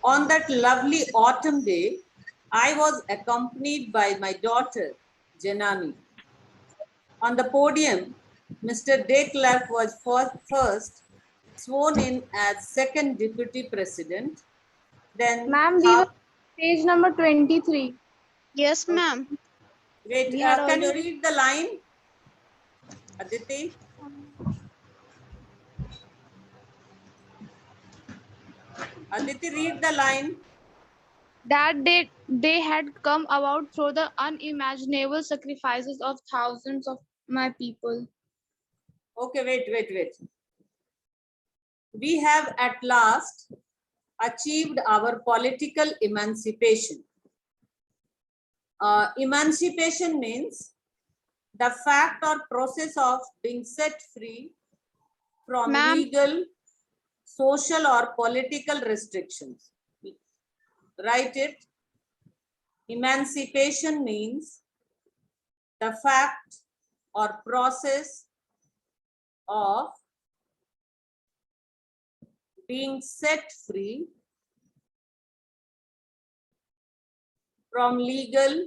On that lovely autumn day, I was accompanied by my daughter, Janani. On the podium, Mr. De Klerk was first sworn in as second deputy president. Then, Ma'am, we were page number 23. Yes, ma'am. wait, We had can you already. read the line, Aditi? Aditi, read the line. That day had come about through the unimaginable sacrifices of thousands of my people. Okay, wait. We have at last achieved our political emancipation. Emancipation means the fact or process of being set free from legal, social, or political restrictions. Write it. Emancipation means the fact or process of being set free from legal,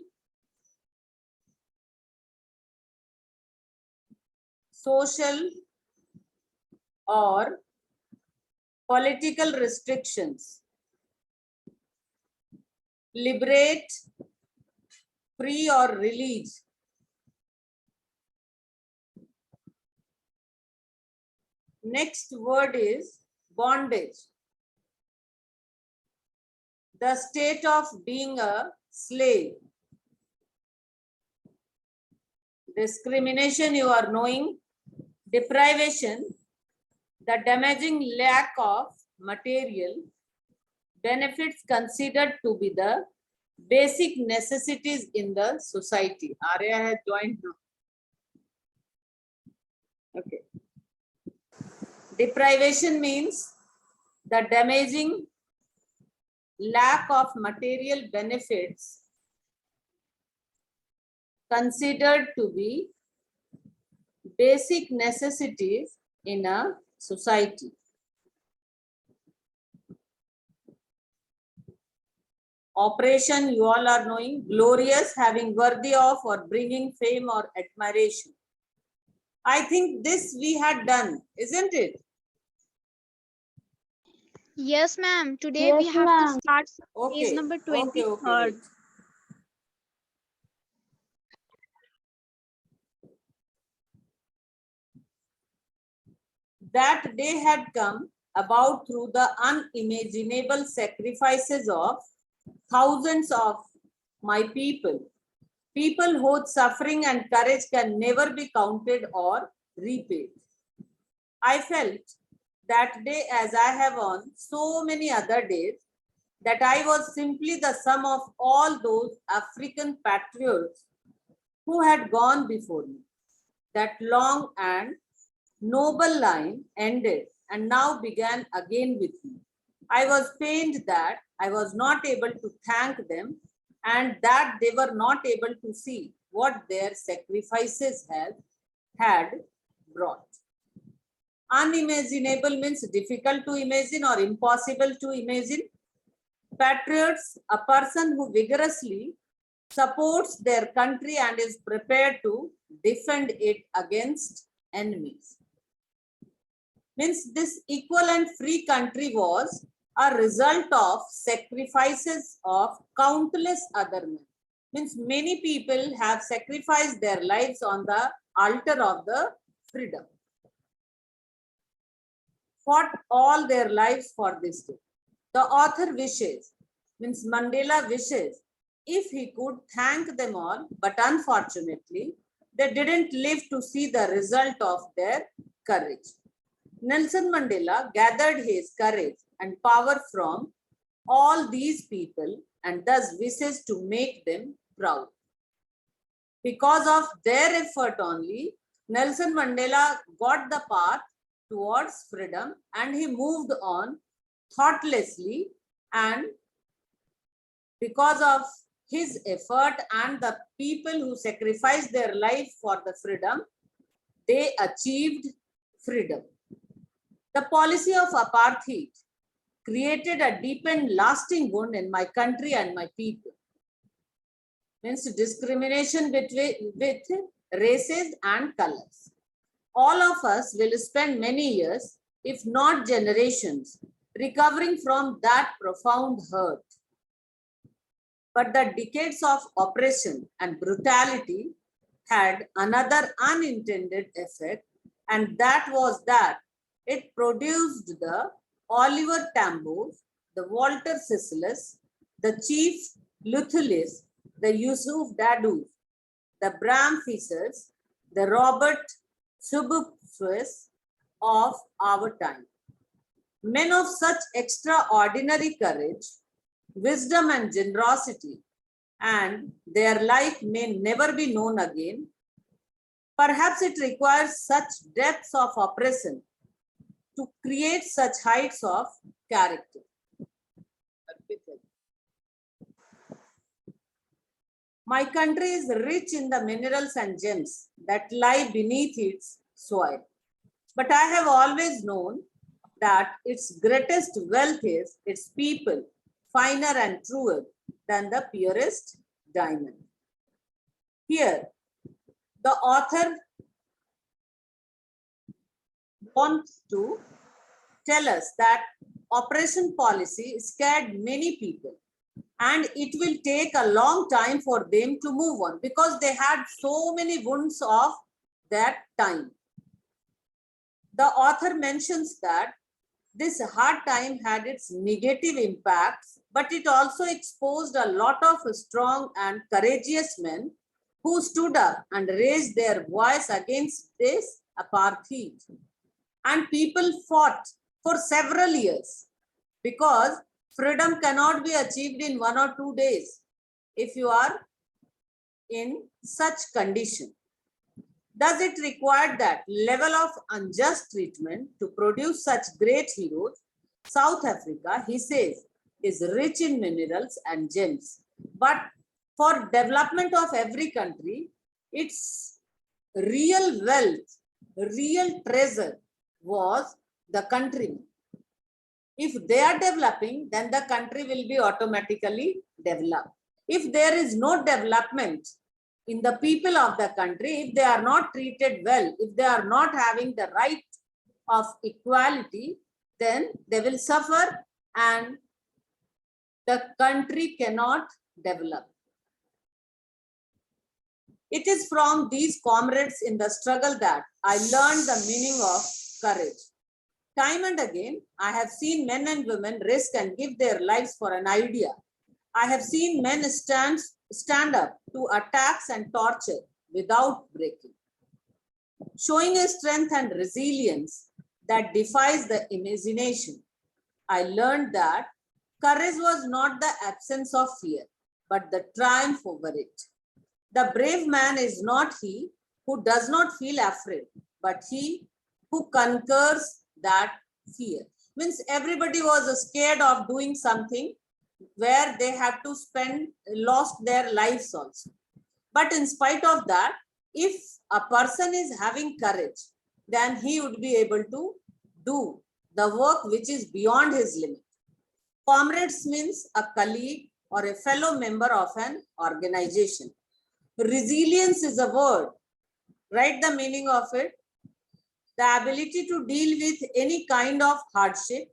social, or political restrictions. Liberate, free, or release. Next word is bondage. The state of being a slave. Discrimination, you are knowing. Deprivation, the damaging lack of material benefits considered to be the basic necessities in the society. Arya has joined now. Okay. Deprivation means the damaging lack of material benefits considered to be basic necessities in a society. Operation, you all are knowing, glorious, having worthy of, or bringing fame or admiration. I think this we had done, isn't it? Yes, ma'am. Today we have to start page Okay. number Okay, 23rd. wait. That day had come about through the unimaginable sacrifices of thousands of my people. People whose suffering and courage can never be counted or repaid. I felt that day, as I have on so many other days, that I was simply the sum of all those African patriots who had gone before me. That long and noble line ended and now began again with me. I was pained that I was not able to thank them and that they were not able to see what their sacrifices had brought. Unimaginable means difficult to imagine or impossible to imagine. Patriots, a person who vigorously supports their country and is prepared to defend it against enemies. Means this equal and free country was a result of sacrifices of countless other men. Means many people have sacrificed their lives on the altar of the freedom. Fought all their lives for this day. The author wishes, means Mandela wishes, if he could thank them all, but unfortunately, they didn't live to see the result of their courage. Nelson Mandela gathered his courage and power from all these people and thus wishes to make them proud. Because of their effort only, Nelson Mandela got the path towards freedom and he moved on thoughtlessly, and because of his effort and the people who sacrificed their life for the freedom, they achieved freedom. The policy of apartheid created a deep and lasting wound in my country and my people. Means discrimination with races and colors. All of us will spend many years, if not generations, recovering from that profound hurt. But the decades of oppression and brutality had another unintended effect, and that was that it produced the Oliver Tambos, the Walter Sisselus, the Chief Luthulis, the Yusuf Dadus, the Bram Fissers, the Robert Subuksues of our time. Men of such extraordinary courage, wisdom and generosity, and their like may never be known again. Perhaps it requires such depths of oppression to create such heights of character. My country is rich in the minerals and gems that lie beneath its soil. But I have always known that its greatest wealth is its people, finer and truer than the purest diamond. Here, the author wants to tell us that oppression policy scared many people, and it will take a long time for them to move on because they had so many wounds of that time. The author mentions that this hard time had its negative impacts, but it also exposed a lot of strong and courageous men who stood up and raised their voice against this apartheid. And people fought for several years because freedom cannot be achieved in 1 or 2 days if you are in such condition. Does it require that level of unjust treatment to produce such great heroes? South Africa, he says, is rich in minerals and gems. But for development of every country, its real wealth, real treasure was the countrymen. If they are developing, then the country will be automatically developed. If there is no development in the people of the country, if they are not treated well, if they are not having the right of equality, then they will suffer and the country cannot develop. It is from these comrades in the struggle that I learned the meaning of courage. Time and again, I have seen men and women risk and give their lives for an idea. I have seen men stand up to attacks and torture without breaking, showing a strength and resilience that defies the imagination. I learned that courage was not the absence of fear, but the triumph over it. The brave man is not he who does not feel afraid, but he who conquers that fear. Means everybody was scared of doing something where they have to lost their lives also. But in spite of that, if a person is having courage, then he would be able to do the work which is beyond his limit. Comrades means a colleague or a fellow member of an organization. Resilience is a word. Write the meaning of it. The ability to deal with any kind of hardship.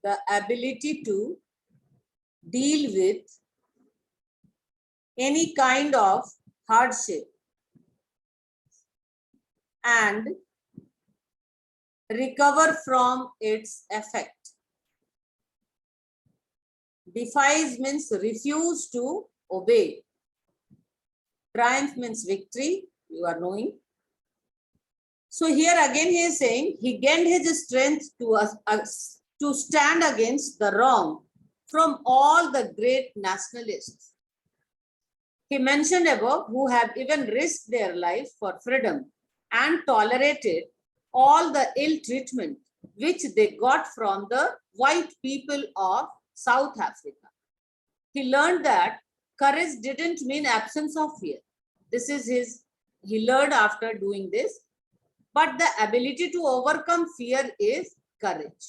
The ability to deal with any kind of hardship and recover from its effect. Defies means refuse to obey. Triumph means victory, you are knowing. So here again he is saying he gained his strength to stand against the wrong from all the great nationalists. He mentioned above who have even risked their lives for freedom and tolerated all the ill treatment which they got from the white people of South Africa. He learned that courage didn't mean absence of fear. This is he learned after doing this. But the ability to overcome fear is courage.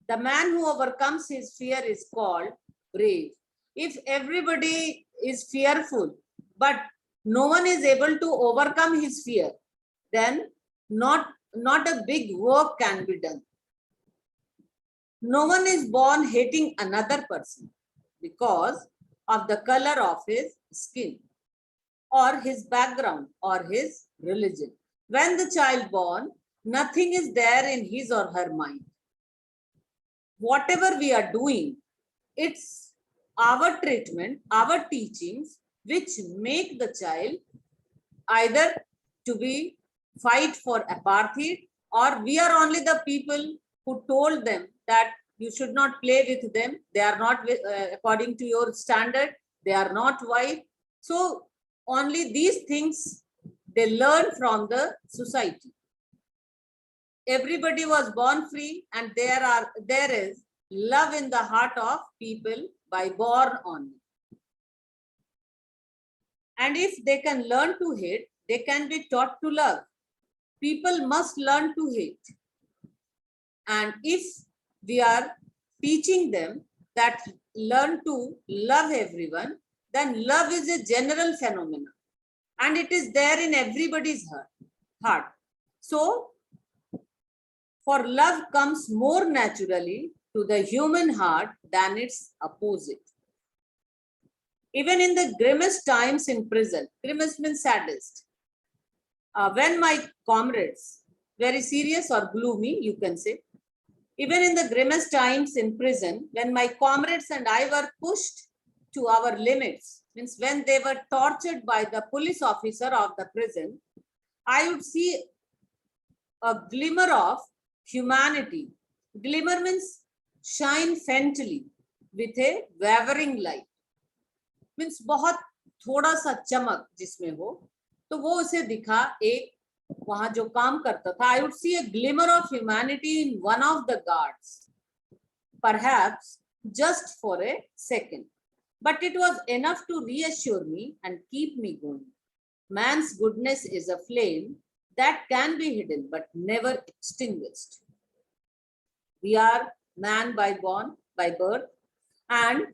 The man who overcomes his fear is called brave. If everybody is fearful, but no one is able to overcome his fear, then not a big work can be done. No one is born hating another person because of the color of his skin or his background or his religion. When the child born, nothing is there in his or her mind. Whatever we are doing, it's our treatment, our teachings, which make the child either to be fight for apartheid, or we are only the people who told them that you should not play with them. They are not according to your standard. They are not white. So only these things they learn from the society. Everybody was born free, and there is love in the heart of people by born only. And if they can learn to hate, they can be taught to love. People must learn to hate. And if we are teaching them that learn to love everyone, then love is a general phenomenon. And it is there in everybody's heart. So, for love comes more naturally to the human heart than its opposite. Even in the grimmest times in prison, grimmest means saddest, when my comrades, very serious or gloomy, you can say, even in the grimmest times in prison, when my comrades and I were pushed to our limits, means when they were tortured by the police officer of the prison, I would see a glimmer of humanity. Glimmer means shine faintly with a wavering light. Means बहुत थोड़ा सा चमक जिसमें हो, तो वो उसे दिखा एक वहां जो काम करता था. I would see a glimmer of humanity in one of the guards, perhaps just for a second, but it was enough to reassure me and keep me going. Man's goodness is a flame that can be hidden but never extinguished. We are man by birth, and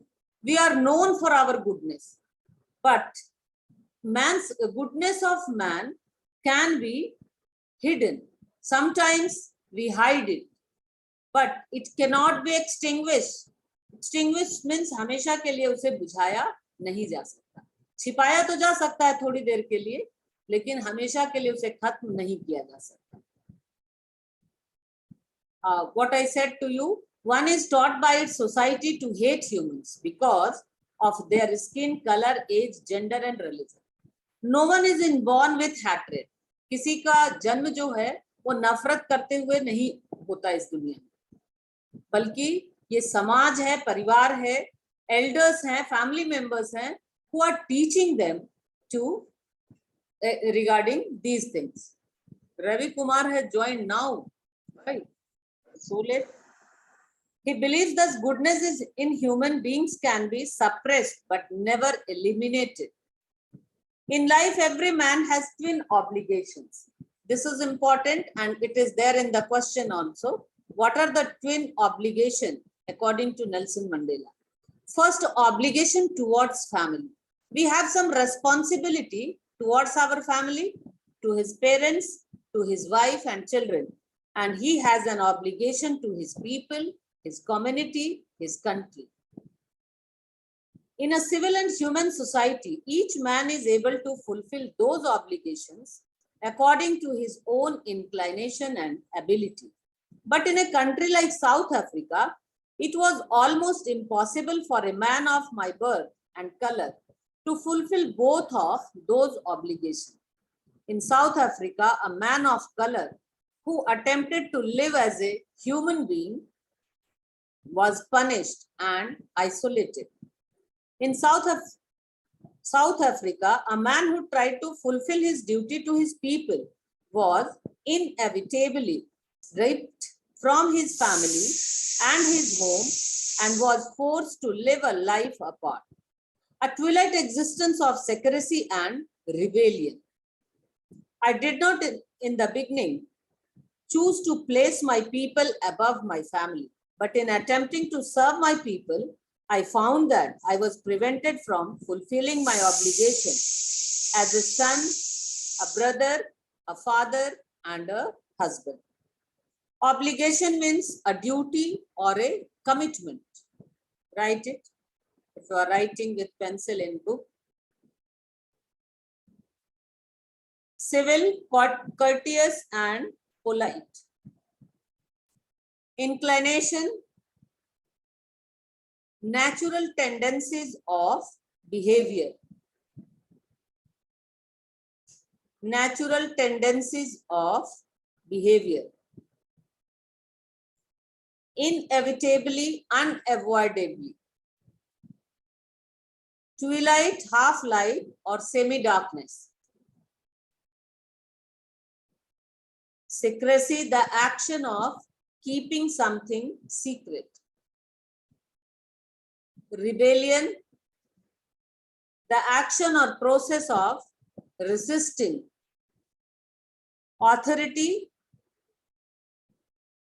we are known for our goodness. But goodness of man can be hidden. Sometimes we hide it, but it cannot be extinguished. Extinguished means हमेशा के लिए उसे बुझाया नहीं जा सकता. छिपाया तो जा सकता है थोड़ी देर के लिए, लेकिन हमेशा के लिए उसे खत्म नहीं किया जा सकता. What I said to you, one is taught by its society to hate humans because of their skin color, age, gender and religion. No one is born with hatred. किसी का जन्म जो है वो नफरत करते हुए नहीं होता इस दुनिया में, बल्कि ये समाज है, परिवार है, elders हैं, family members हैं, who are teaching them to regarding these things. Ravi Kumar has joined now, right? So late. He believes that goodness is in human beings can be suppressed but never eliminated. In life, every man has twin obligations. This is important and it is there in the question also. What are the twin obligations according to Nelson Mandela? First, obligation towards family. We have some responsibility towards our family, to his parents, to his wife and children. And he has an obligation to his people, his community, his country. In a civil and human society, each man is able to fulfill those obligations according to his own inclination and ability. But in a country like South Africa, it was almost impossible for a man of my birth and color to fulfill both of those obligations. In South Africa, a man of color who attempted to live as a human being was punished and isolated. In South Africa, a man who tried to fulfill his duty to his people was inevitably ripped from his family and his home and was forced to live a life apart. A twilight existence of secrecy and rebellion. I did not in the beginning choose to place my people above my family. But in attempting to serve my people, I found that I was prevented from fulfilling my obligation as a son, a brother, a father, and a husband. Obligation means a duty or a commitment. Write it. If you are writing with pencil in book. Civil, courteous, and polite. Inclination, natural tendencies of behavior. Natural tendencies of behavior. Inevitably, unavoidably. Twilight, half light, or semi-darkness. Secrecy, the action of keeping something secret. Rebellion, the action or process of resisting. Authority,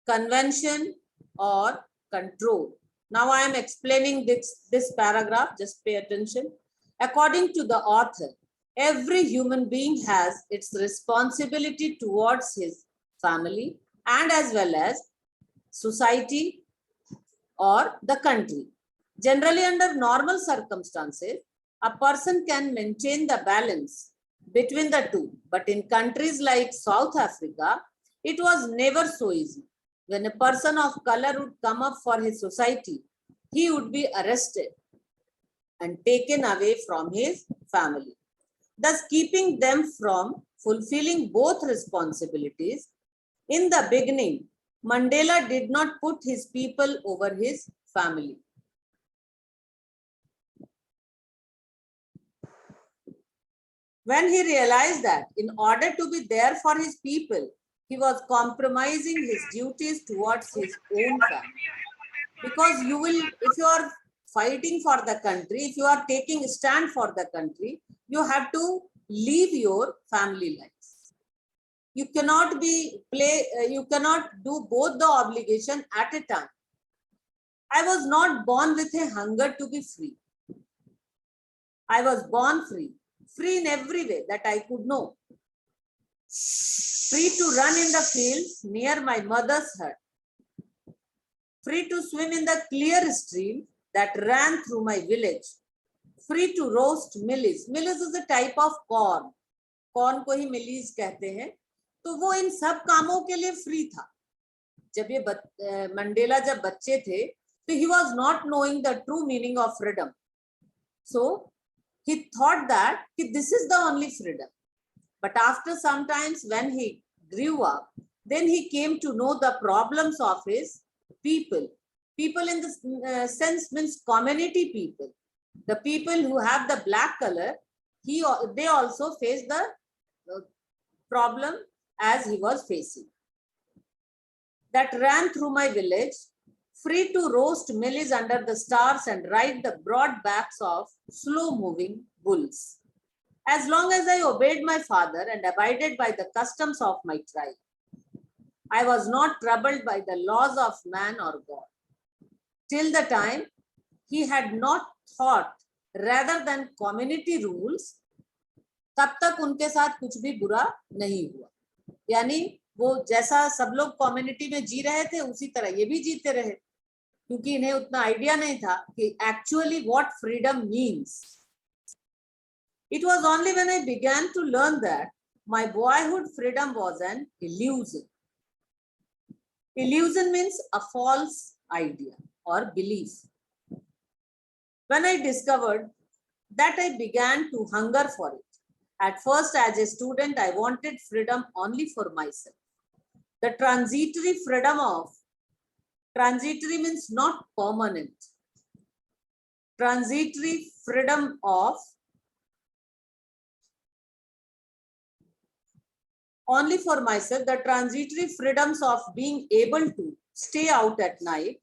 convention, or control. Now I am explaining this paragraph, just pay attention. According to the author, every human being has its responsibility towards his family and as well as society or the country. Generally, under normal circumstances, a person can maintain the balance between the two. But in countries like South Africa, it was never so easy. When a person of color would come up for his society, he would be arrested and taken away from his family, thus keeping them from fulfilling both responsibilities. In the beginning, Mandela did not put his people over his family. When he realized that in order to be there for his people, he was compromising his duties towards his own family. Because you will, if you are fighting for the country, if you are taking a stand for the country, you have to leave your family life. You cannot you cannot do both the obligation at a time. I was not born with a hunger to be free. I was born free, free in every way that I could know. Free to run in the fields near my mother's hut. Free to swim in the clear stream that ran through my village. Free to roast millis. Millis is a type of corn. Corn को ही millis कहते हैं. तो वो इन सब कामों के लिए free था. जब ये मंडेला जब बच्चे थे, तो he was not knowing the true meaning of freedom. So he thought that this is the only freedom. But after some times when he grew up, then he came to know the problems of his people. People in the sense means community people. The people who have the black color, they also face the problem as he was facing. That ran through my village, free to roast millis under the stars and ride the broad backs of slow-moving bulls. As long as I obeyed my father and abided by the customs of my tribe, I was not troubled by the laws of man or God. Till the time he had not thought rather than community rules, तब तक उनके साथ कुछ भी बुरा नहीं हुआ. यानी वो जैसा सब लोग कम्युनिटी में जी रहे थे उसी तरह ये भी जीते रहे, क्योंकि इन्हें उतना आइडिया नहीं था कि actually what freedom means. It was only when I began to learn that my boyhood freedom was an illusion. Illusion means a false idea or belief. When I discovered that, I began to hunger for it. At first, as a student, I wanted freedom only for myself. The transitory means not permanent. Transitory freedom of only for myself, the transitory freedoms of being able to stay out at night,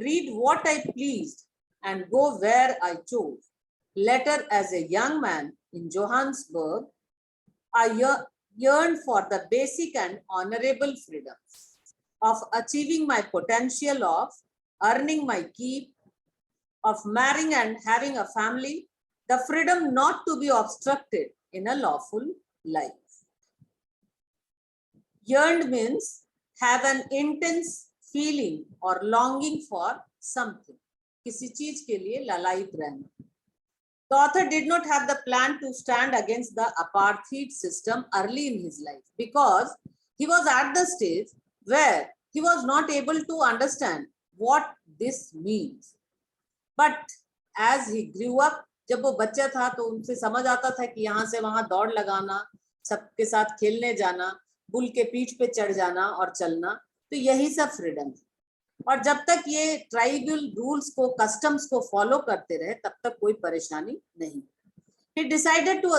read what I pleased, and go where I chose. Later, as a young man in Johannesburg, I yearned for the basic and honorable freedoms. of achieving my potential, of earning my keep, of marrying and having a family, the freedom not to be obstructed in a lawful life. Yearned means have an intense feeling or longing for something. किसी चीज के लिए ललायित रहना. The author did not have the plan to stand against the apartheid system early in his life because he was at the stage where he was not able to understand what this means. But as he grew up, जब वो बच्चा था तो उनसे समझ आता था कि यहाँ से वहां दौड़ लगाना, सबके साथ खेलने जाना, बुल के पीठ पे चढ़ जाना और चलना, तो यही सब फ्रीडम है. और जब तक ये ट्राइबल रूल्स को, कस्टम्स को फॉलो करते रहे, तब तक कोई परेशानी नहीं. He decided to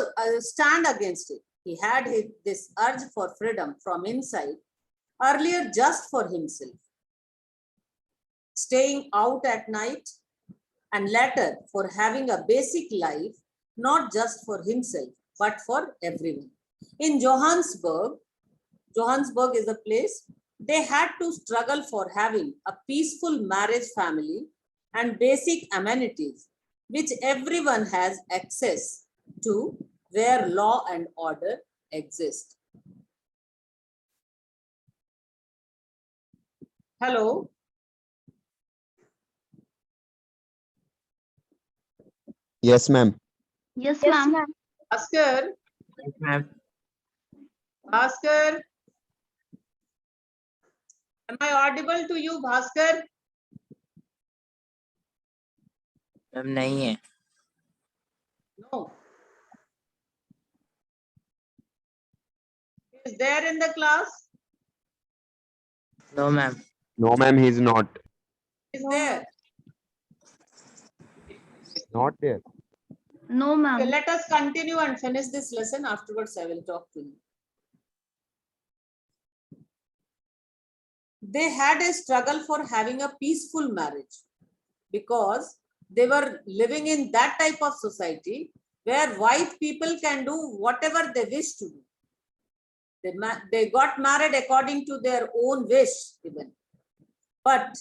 stand against it. He had this urge for freedom from inside earlier just for himself, staying out at night, and later for having a basic life, not just for himself, but for everyone. In Johannesburg is a place, they had to struggle for having a peaceful marriage family and basic amenities, which everyone has access to where law and order exist. Hello. Yes, ma'am. Yes, ma'am. Bhaskar. Yes, ma'am. Bhaskar. Am I audible to you, Bhaskar? Ma'am नहीं है. No. Is there in the class? No, ma'am. No, ma'am, he is not. Is there? Not there. No, Okay, ma'am. let us continue and finish this lesson. Afterwards, I will talk to you. They had a struggle for having a peaceful marriage because they were living in that type of society where white people can do whatever they wish to do. They got married according to their own wish even. But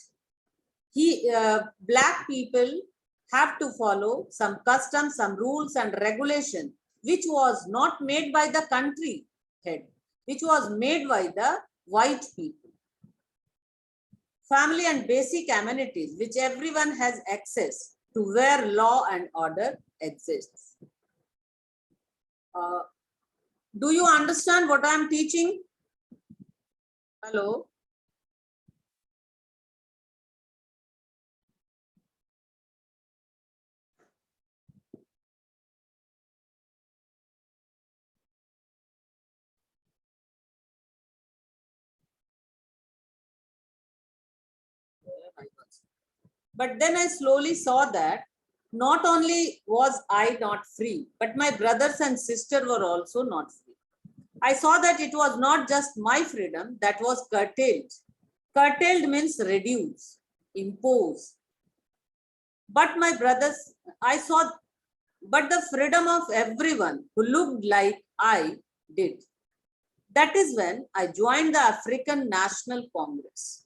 black people have to follow some customs, some rules and regulation, which was not made by the country head, which was made by the white people. Family and basic amenities, which everyone has access to where law and order exists. Do you understand what I am teaching? Hello? But then I slowly saw that not only was I not free, but my brothers and sisters were also not free. I saw that it was not just my freedom that was curtailed. Curtailed means reduce, impose. But my brothers, but the freedom of everyone who looked like I did. That is when I joined the African National Congress.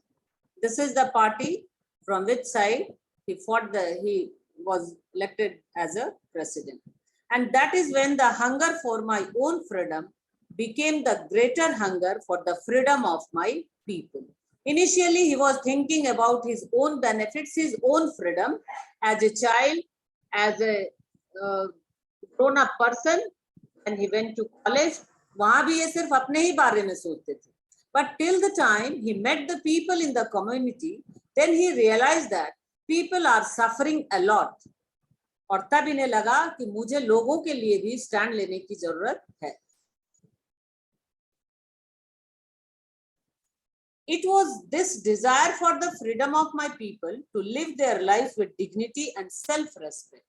This is the party from which side he was elected as a president. And that is when the hunger for my own freedom became the greater hunger for the freedom of my people. Initially, he was thinking about his own benefits, his own freedom as a child, as a grown-up person, and he went to college. वहां भी ये सिर्फ अपने ही बारे में सोचते थे. But till the time he met the people in the community, then he realized that people are suffering a lot. और तब इन्हें लगा कि मुझे लोगों के लिए भी स्टैंड लेने की जरूरत है. It was this desire for the freedom of my people to live their life with dignity and self-respect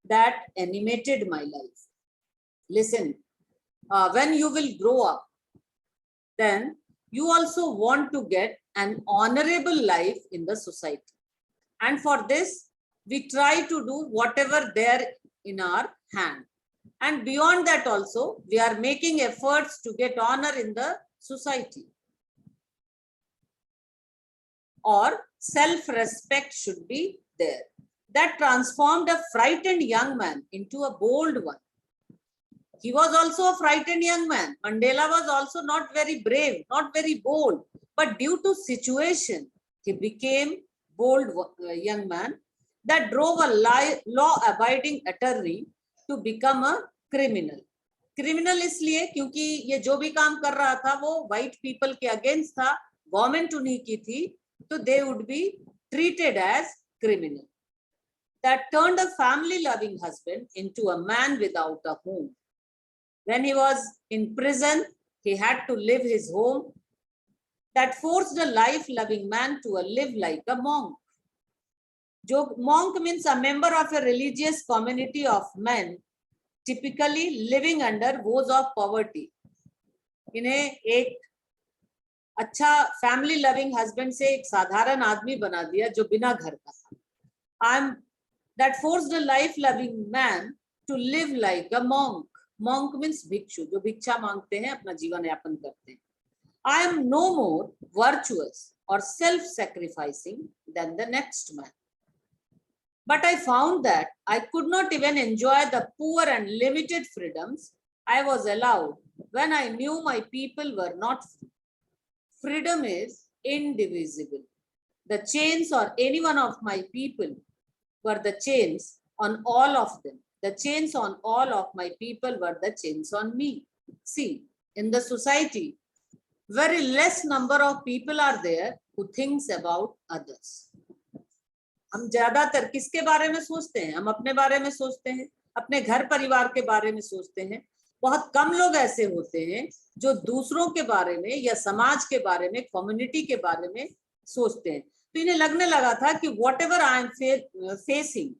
that animated my life. Listen, when you will grow up, then you also want to get an honorable life in the society. And for this, we try to do whatever there in our hand. And beyond that also, we are making efforts to get honor in the society. or self-respect should be there. That transformed a frightened young man into a bold one. He was also a frightened young man. Mandela was also not very brave, not very bold, but due to situation, he became bold young man that drove a law-abiding attorney to become a criminal. Criminal इसलिए क्योंकि ये जो भी काम कर रहा था वो व्हाइट पीपल के अगेंस्ट था, गवर्नमेंट उन्हीं की थी, तो they would be treated as criminal. That turned a family-loving husband into a man without a home. When he was in prison, he had to live his home. That forced a life-loving man to live like a monk. जो monk means a member of a religious community of men, typically living under woes of poverty. इन्हें एक अच्छा family loving husband से एक साधारण आदमी बना दिया जो बिना घर का था. That forced a life-loving man to live like a monk. Monk means भिक्षु, जो भिक्षा मांगते हैं, अपना जीवन यापन करते हैं. I am no more virtuous or self-sacrificing than the next man. But I found that I could not even enjoy the poor and limited freedoms I was allowed when I knew my people were not free. Freedom is indivisible. The chains on any one of my people were the chains on all of them. The chains on all of my people were the chains on me. See, in the society, very less number of people are there who thinks about others. हम ज्यादातर किसके बारे में सोचते हैं? हम अपने बारे में सोचते हैं, अपने घर परिवार के बारे में सोचते हैं. बहुत कम लोग ऐसे होते हैं जो दूसरों के बारे में या समाज के बारे में, कम्युनिटी के बारे में सोचते हैं. तो इन्हें लगने लगा था कि whatever I am facing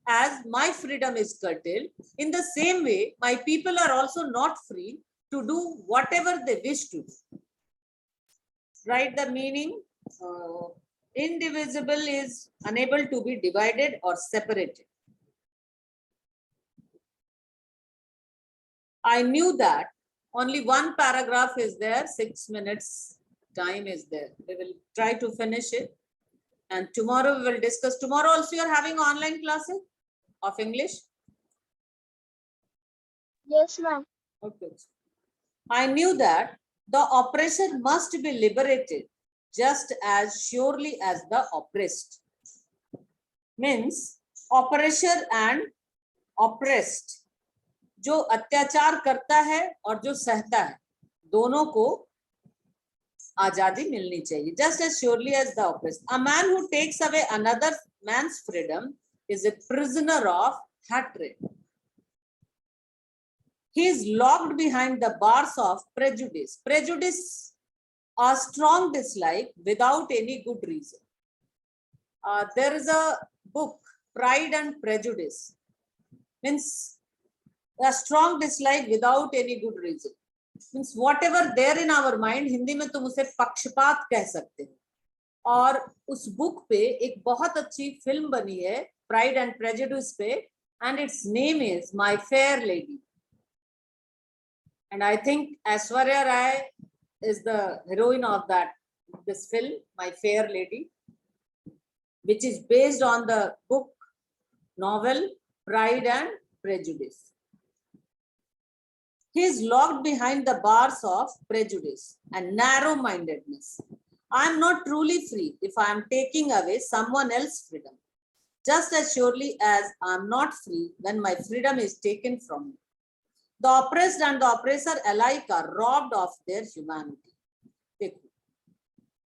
as my freedom is curtailed, in the same way my people are also not free to do whatever they wish to do. Write the meaning. Indivisible is unable to be divided or separated. I knew that. Only one paragraph is there, 6 minutes time is there. We will try to finish it. And tomorrow we will discuss. Tomorrow also you are having online classes of English? Yes, ma'am. Okay. I knew that the oppressor must be liberated just as surely as the oppressed. Means oppressor and oppressed. जो अत्याचार करता है और जो सहता है, दोनों को आजादी मिलनी चाहिए. Just as surely as the oppressed. A man who takes away another man's freedom is a prisoner of hatred. He is locked behind the bars of prejudice. Prejudice, a strong dislike without any good reason. There is a book, Pride and Prejudice. Means a strong dislike without any good reason. Means whatever there in our mind, Hindi में तुम उसे पक्षपात कह सकते हो. और उस book पे एक बहुत अच्छी फिल्म बनी है प्राइड एंड प्रेजुडिस पे, and its name is My Fair Lady. And I think Aishwarya Rai is the heroine of this film, My Fair Lady, which is based on the book novel Pride and Prejudice. He is locked behind the bars of prejudice and narrow-mindedness. I am not truly free if I am taking away someone else's freedom, just as surely as I am not free when my freedom is taken from me. The oppressed and the oppressor alike are robbed of their humanity.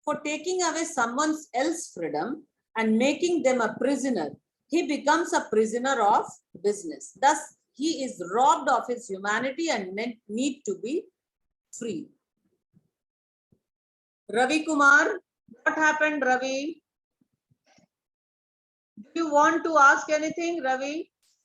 For taking away someone else's freedom and making them a prisoner, he becomes a prisoner of business. Thus, he is robbed of his humanity and need to be free. Ravi Kumar, what happened, Ravi? Do you want to ask anything, Ravi?